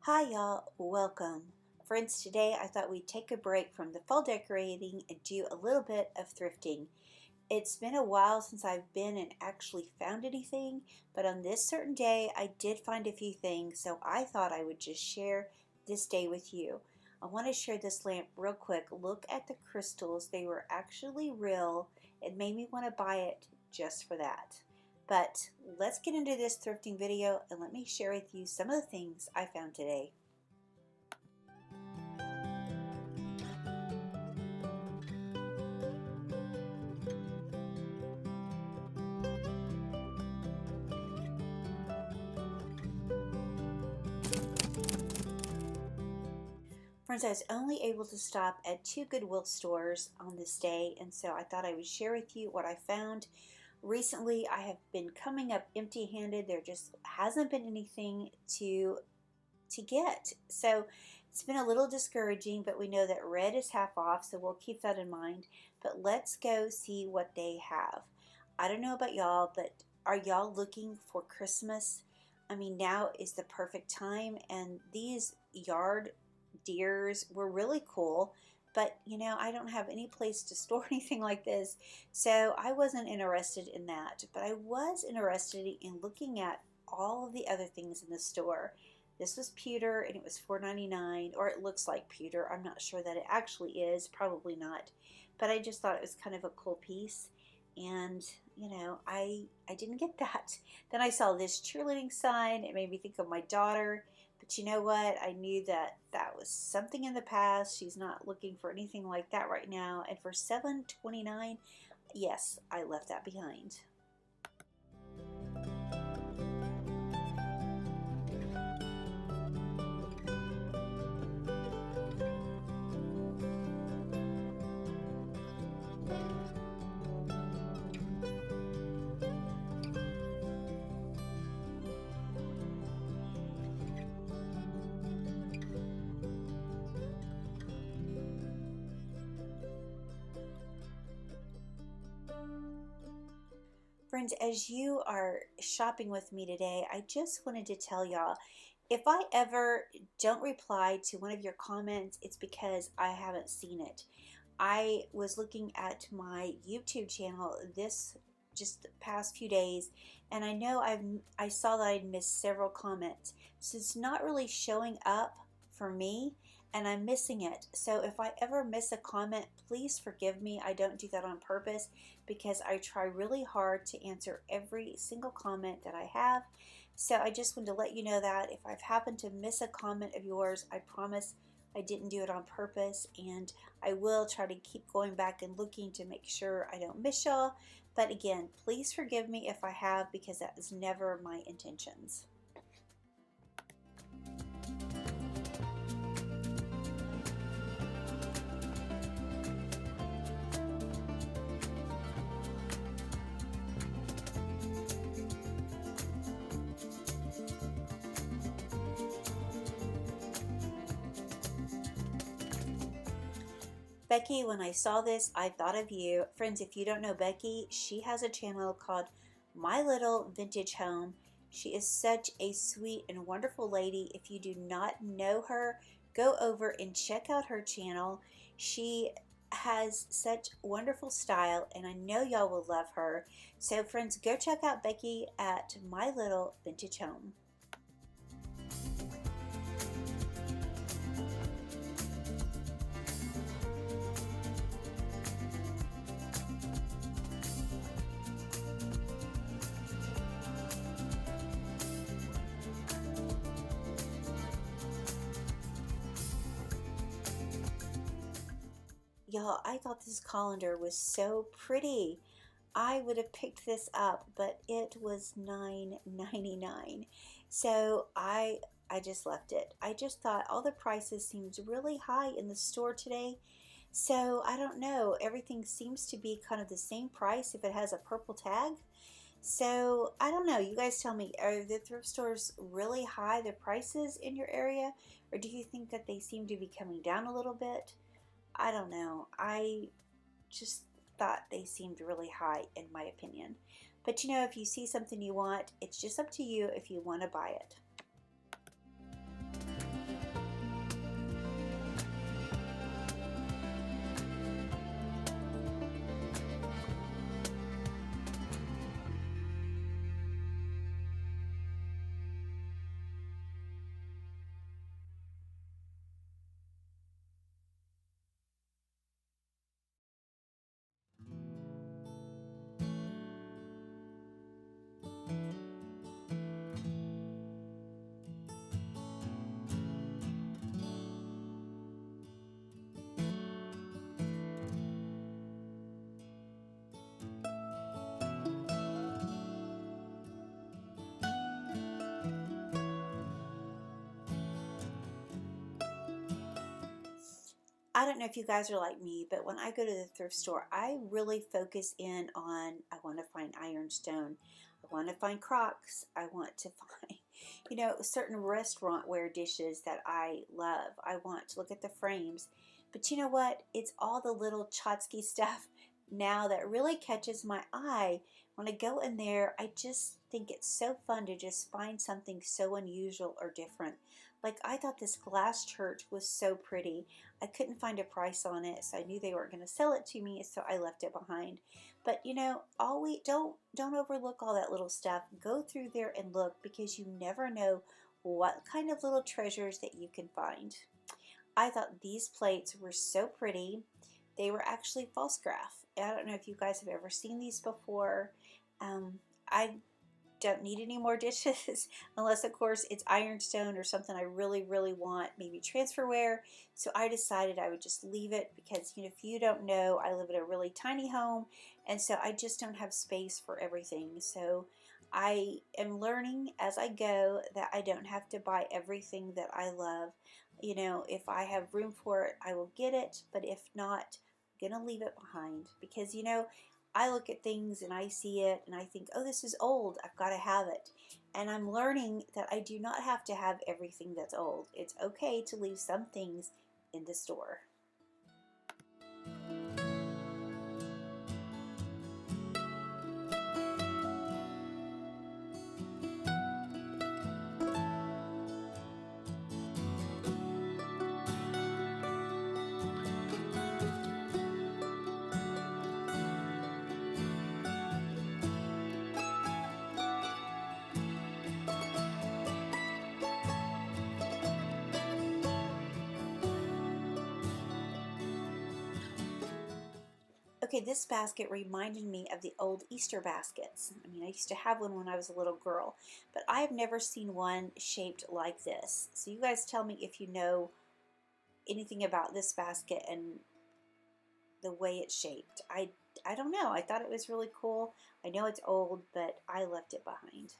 Hi y'all, welcome. Friends, today I thought we'd take a break from the fall decorating and do a little bit of thrifting. It's been a while since I've been and actually found anything, but on this certain day I did find a few things, so I thought I would just share this day with you. I want to share this lamp real quick. Look at the crystals. They were actually real. It made me want to buy it just for that. But let's get into this thrifting video and let me share with you some of the things I found today. Friends, I was only able to stop at 2 Goodwill stores on this day, and so I thought I would share with you what I found. Recently, I have been coming up empty-handed. There just hasn't been anything to get. So it's been a little discouraging, but we know that red is half off, so we'll keep that in mind. But let's go see what they have. I don't know about y'all, but are y'all looking for Christmas? I mean, now is the perfect time, and these yard deers were really cool. But I don't have any place to store anything like this, so I wasn't interested in that. But I was interested in looking at all of the other things in the store. This was pewter and it was $4.99, or it looks like pewter. I'm not sure that it actually is, probably not. But I just thought it was kind of a cool piece. And I didn't get that. Then I saw this cheerleading sign. It made me think of my daughter. But you know what? I knew that that was something in the past. She's not looking for anything like that right now. And for $7.29, yes, I left that behind. Friends, as you are shopping with me today, I just wanted to tell y'all, if I ever don't reply to one of your comments, it's because I haven't seen it. I was looking at my YouTube channel this just the past few days, and I know I saw that I'd missed several comments. So it's not really showing up for me, and I'm missing it. So if I ever miss a comment, please forgive me. I don't do that on purpose because I try really hard to answer every single comment that I have. So I just wanted to let you know that if I've happened to miss a comment of yours, I promise I didn't do it on purpose, and I will try to keep going back and looking to make sure I don't miss y'all. But again, please forgive me if I have, because that is never my intentions. Becky, when I saw this, I thought of you. Friends, if you don't know Becky, she has a channel called My Little Vintage Home. She is such a sweet and wonderful lady. If you do not know her, go over and check out her channel. She has such wonderful style, and I know y'all will love her. So friends, go check out Becky at My Little Vintage Home. Y'all, I thought this colander was so pretty. I would have picked this up, but it was $9.99. So I just left it. I just thought all the prices seemed really high in the store today. So I don't know. Everything seems to be kind of the same price if it has a purple tag. So I don't know. You guys tell me, are the thrift stores really high, the prices in your area? Or do you think that they seem to be coming down a little bit? I don't know. I just thought they seemed really high in my opinion. But if you see something you want, it's just up to you if you want to buy it. I don't know if you guys are like me, but when I go to the thrift store, I really focus in on, I want to find ironstone. I want to find Crocs. I want to find, certain restaurantware dishes that I love. I want to look at the frames. But you know what? It's all the little tchotchke stuff now that really catches my eye. When I go in there, I just think it's so fun to just find something so unusual or different. Like, I thought this glass church was so pretty. I couldn't find a price on it, so I knew they weren't going to sell it to me, so I left it behind. But always don't overlook all that little stuff. Go through there and look, because you never know what kind of little treasures that you can find. I thought these plates were so pretty. They were actually false graph. I don't know if you guys have ever seen these before. I don't need any more dishes unless of course it's ironstone or something I really want, maybe transferware. So I decided I would just leave it because if you don't know, I live in a really tiny home, and so I just don't have space for everything. So I am learning as I go that I don't have to buy everything that I love. If I have room for it, I will get it, but if not, I'm gonna leave it behind, because I look at things and I see it and I think, oh, this is old, I've got to have it. And I'm learning that I do not have to have everything that's old. It's okay to leave some things in the store. Okay, this basket reminded me of the old Easter baskets. I mean, I used to have one when I was a little girl, but I've never seen one shaped like this. So you guys tell me if you know anything about this basket and the way it's shaped. I don't know. I thought it was really cool. I know it's old, but I left it behind.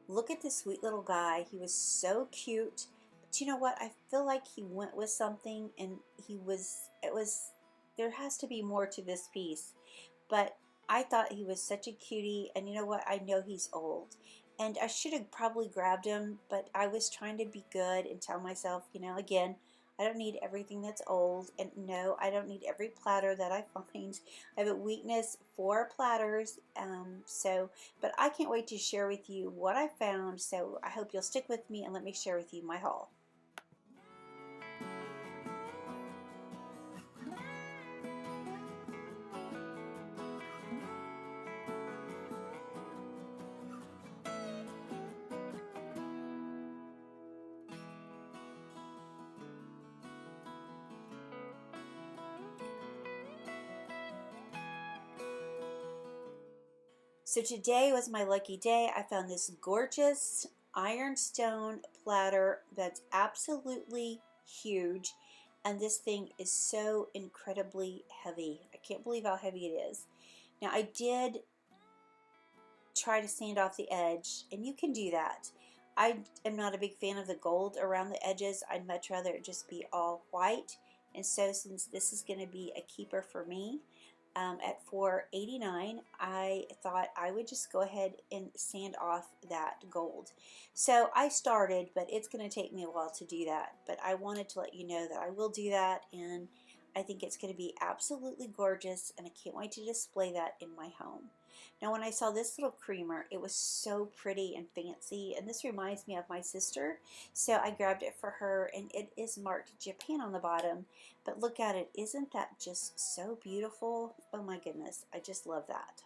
Look at this sweet little guy. He was so cute. But you know what? I feel like he went with something, and there has to be more to this piece. But I thought he was such a cutie, and you know what? I know he's old. And I should have probably grabbed him, but I was trying to be good and tell myself, again, I don't need everything that's old, and no, I don't need every platter that I find. I have a weakness for platters, but I can't wait to share with you what I found, so I hope you'll stick with me and let me share with you my haul. So today was my lucky day. I found this gorgeous ironstone platter that's absolutely huge, and this thing is so incredibly heavy. I can't believe how heavy it is. Now, I did try to sand off the edge, and you can do that. I am not a big fan of the gold around the edges. I'd much rather it just be all white. And so since this is going to be a keeper for me, at $4.89, I thought I would just go ahead and sand off that gold. So I started, but it's going to take me a while to do that. But I wanted to let you know that I will do that, and I think it's going to be absolutely gorgeous, and I can't wait to display that in my home. Now, when I saw this little creamer, it was so pretty and fancy, and this reminds me of my sister, so I grabbed it for her, and it is marked Japan on the bottom, but look at it. Isn't that just so beautiful? Oh my goodness, I just love that.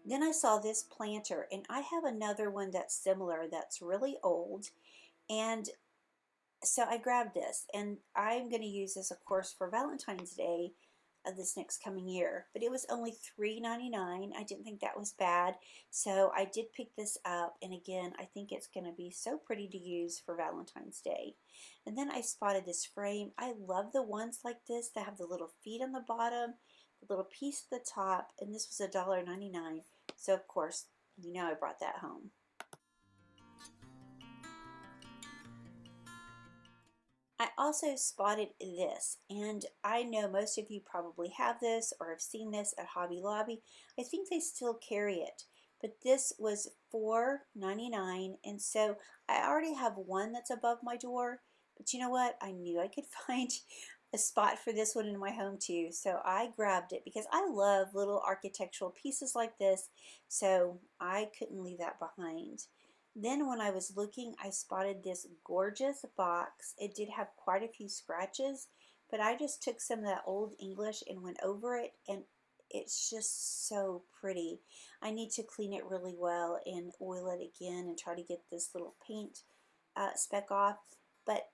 Then I saw this planter, and I have another one that's similar that's really old, and so I grabbed this, and I'm going to use this, of course, for Valentine's Day of this next coming year. But it was only $3.99. I didn't think that was bad, so I did pick this up. And again, I think it's going to be so pretty to use for Valentine's Day. And then I spotted this frame. I love the ones like this that have the little feet on the bottom, the little piece at the top, and this was $1.99. So of course, you know, I brought that home. I also spotted this, and I know most of you probably have this or have seen this at Hobby Lobby. I think they still carry it, but this was $4.99, and so I already have one that's above my door, but you know what? I knew I could find a spot for this one in my home too, so I grabbed it because I love little architectural pieces like this, so I couldn't leave that behind. Then when I was looking, I spotted this gorgeous box. It did have quite a few scratches, but I just took some of that old English and went over it, and it's just so pretty. I need to clean it really well and oil it again and try to get this little paint speck off, but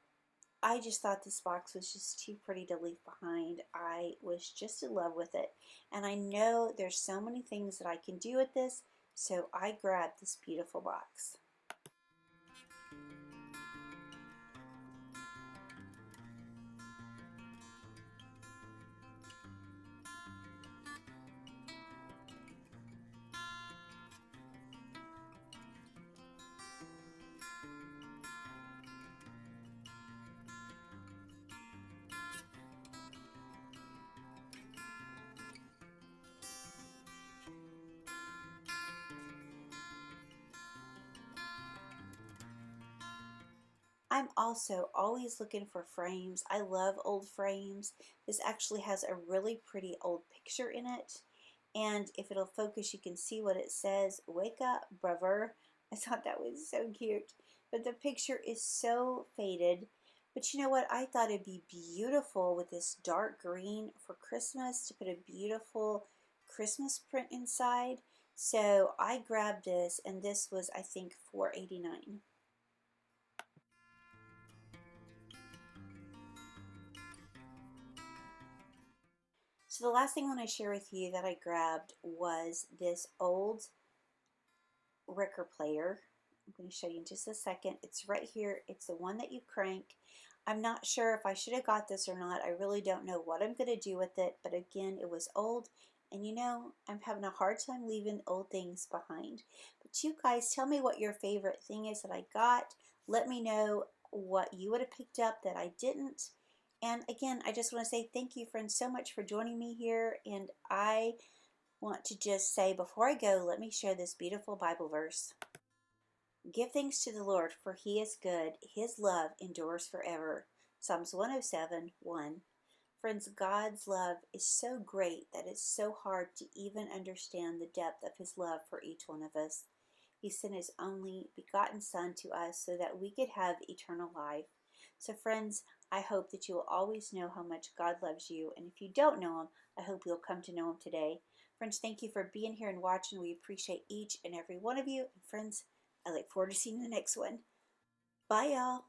I just thought this box was just too pretty to leave behind. I was just in love with it, and I know there's so many things that I can do with this, so I grabbed this beautiful box. I'm also always looking for frames. I love old frames. This actually has a really pretty old picture in it. And if it'll focus, you can see what it says. Wake up, brother. I thought that was so cute. But the picture is so faded. But you know what? I thought it'd be beautiful with this dark green for Christmas to put a beautiful Christmas print inside. So I grabbed this, and this was, I think, $4.89. So the last thing I want to share with you that I grabbed was this old record player. I'm going to show you in just a second. It's right here. It's the one that you crank. I'm not sure if I should have got this or not. I really don't know what I'm going to do with it. But again, it was old. And you know, I'm having a hard time leaving old things behind. But you guys, tell me what your favorite thing is that I got. Let me know what you would have picked up that I didn't. And again, I just want to say thank you, friends, so much for joining me here. And I want to just say before I go, let me share this beautiful Bible verse. Give thanks to the Lord, for he is good. His love endures forever. Psalms 107:1. Friends, God's love is so great that it's so hard to even understand the depth of his love for each one of us. He sent his only begotten Son to us so that we could have eternal life. So friends, I hope that you will always know how much God loves you. And if you don't know him, I hope you'll come to know him today. Friends, thank you for being here and watching. We appreciate each and every one of you. And friends, I look forward to seeing you in the next one. Bye, y'all.